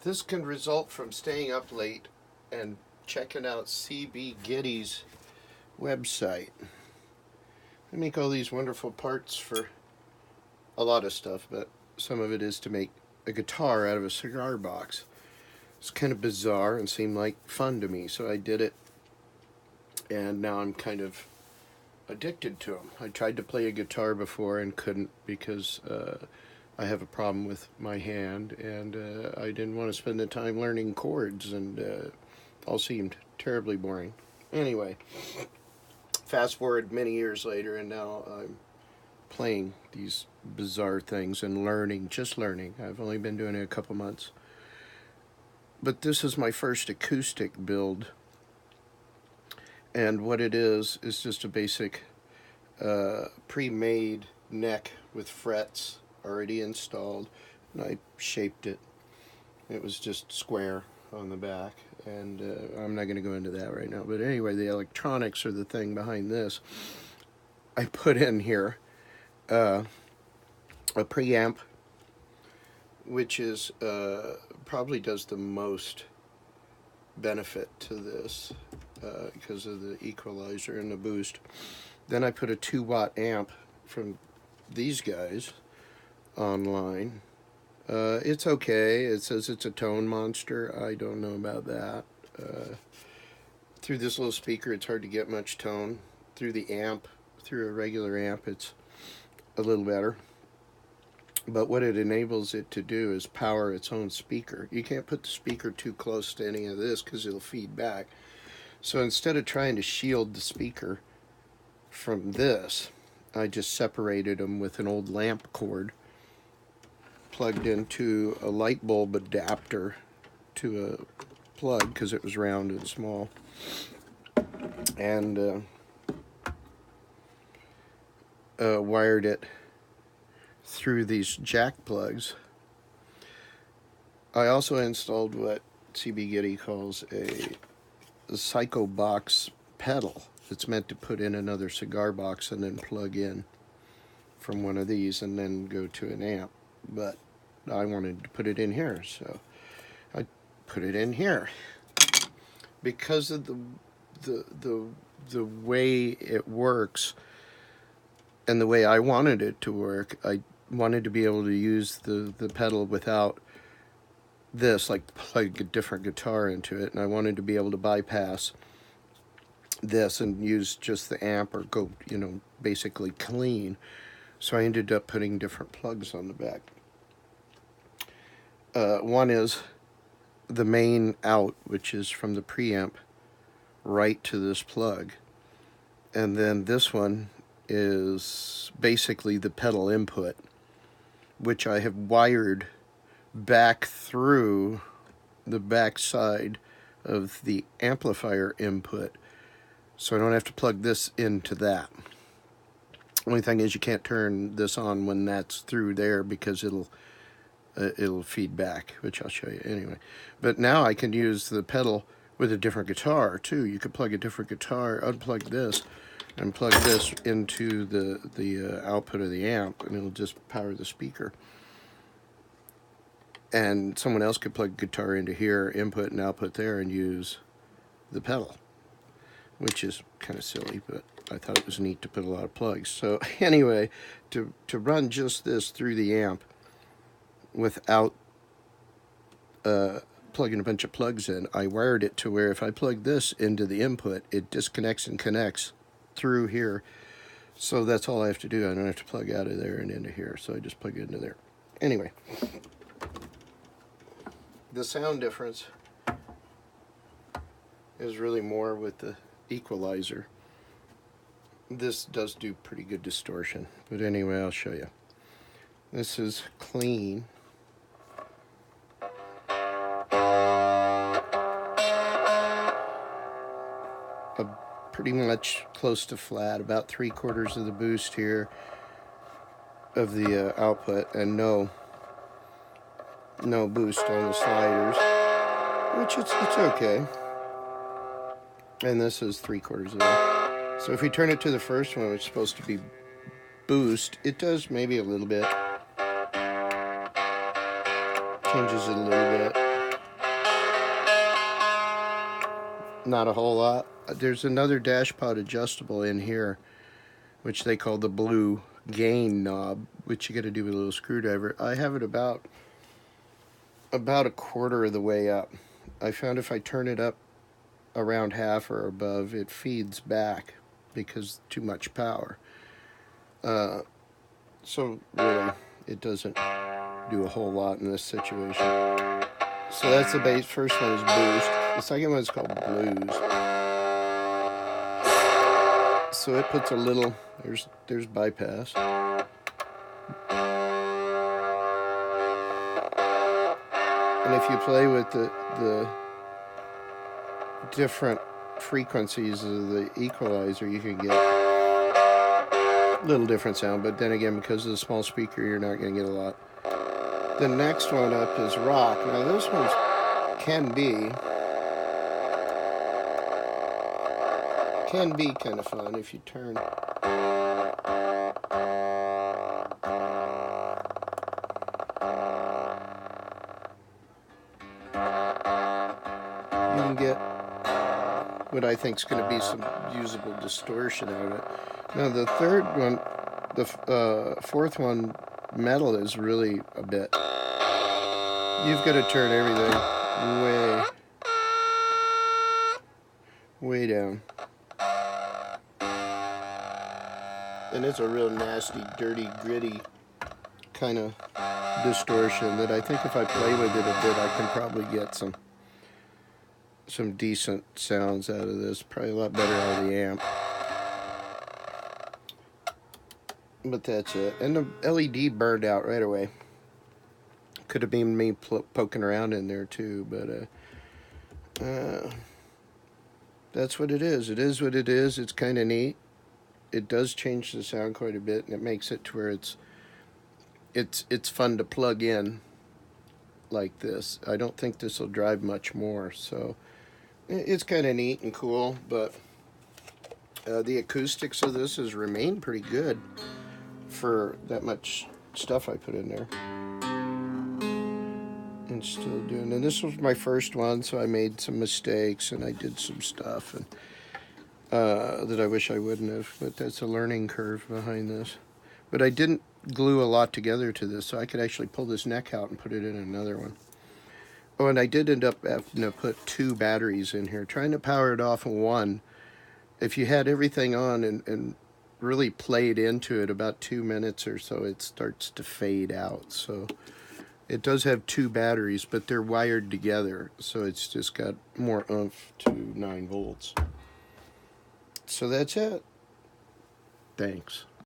This can result from staying up late and checking out C.B.Gitty's website. They make all these wonderful parts for a lot of stuff, but some of it is to make a guitar out of a cigar box. It's kind of bizarre and seemed like fun to me, so I did it, and now I'm kind of addicted to them. I tried to play a guitar before and couldn't because I have a problem with my hand, and I didn't want to spend the time learning chords, and all seemed terribly boring. Anyway, fast forward many years later, and now I'm playing these bizarre things and learning, just learning. I've only been doing it a couple months. But this is my first acoustic build, and what it is just a basic pre-made neck with frets already installed, and I shaped it. It was just square on the back, and I'm not going to go into that right now. But anyway, the electronics are the thing behind this. I put in here a preamp, which is probably does the most benefit to this because of the equalizer and the boost. Then I put a 2-watt amp from these guys online. It's okay. It says it's a tone monster. I don't know about that. Through this little speaker, it's hard to get much tone. Through the amp, through a regular amp, it's a little better. But what it enables it to do is power its own speaker. You can't put the speaker too close to any of this because it'll feed back. So instead of trying to shield the speaker from this, I just separated them with an old lamp cord plugged into a light bulb adapter to a plug because it was round and small, and wired it through these jack plugs. I also installed what C.B.Gitty calls a Cigar Box pedal. It's meant to put in another cigar box and then plug in from one of these and then go to an amp. But I wanted to put it in here, so I put it in here. Because of the way it works and the way I wanted it to work, I wanted to be able to use the pedal without this, like plug a different guitar into it, and I wanted to be able to bypass this and use just the amp or go, basically clean. So I ended up putting different plugs on the back. One is the main out, which is from the preamp right to this plug, and then this one is basically the pedal input, which I have wired back through the back side of the amplifier input, so I don't have to plug this into that. Only thing is you can't turn this on when that's through there because it'll feed back, which I'll show you anyway. But now I can use the pedal with a different guitar too. You could plug a different guitar, unplug this, and plug this into the output of the amp, and it'll just power the speaker. And someone else could plug guitar into here, input and output there, and use the pedal, which is kind of silly, but I thought it was neat to put a lot of plugs. So anyway, to run just this through the amp without plugging a bunch of plugs in, I wired it to where if I plug this into the input, it disconnects and connects through here. So that's all I have to do. I don't have to plug out of there and into here, so I just plug it into there. Anyway, the sound difference is really more with the equalizer. This does do pretty good distortion, but anyway, I'll show you. This is clean. Pretty much close to flat, about 3/4 of the boost here of the output, and no boost on the sliders, which it's okay. And this is 3/4 of it. So if we turn it to the first one, which is supposed to be boost, it does maybe a little bit. Changes it a little bit. not a whole lot. There's another dashpot adjustable in here, which they call the blue gain knob, which you got to do with a little screwdriver. I have it about a quarter of the way up. I found if I turn it up around half or above, it feeds back because too much power. So really, it doesn't do a whole lot in this situation. So that's the bass. First one is boost. The second one is called blues. So it puts a little, there's bypass. And if you play with the different frequencies of the equalizer, you can get a little different sound. But then again, because of the small speaker, you're not going to get a lot. The next one up is rock. Now this one can be kind of fun if you turn. You can get what I think is going to be some usable distortion out of it. Now the third one, the fourth one, metal is really a bit. You've got to turn everything way down. And it's a real nasty, dirty, gritty kind of distortion that I think if I play with it a bit, I can probably get some decent sounds out of this. Probably a lot better out of the amp. But that's it. And the LED burned out right away. Could have been me poking around in there too, but that's what it is. It is what it is. It's kind of neat. It does change the sound quite a bit, and it makes it to where it's fun to plug in like this. I don't think this will drive much more, so it's kind of neat and cool. But the acoustics of this has remained pretty good for that much stuff I put in there. And still doing. And this was my first one, so I made some mistakes and I did some stuff and that I wish I wouldn't have. But that's a learning curve behind this. But I didn't glue a lot together to this, so I could actually pull this neck out and put it in another one. Oh, and I did end up having to put 2 batteries in here, trying to power it off in one. If you had everything on and really played into it, about 2 minutes or so, it starts to fade out. So it does have 2 batteries, but they're wired together, so it's just got more oomph to 9 volts. So that's it. Thanks.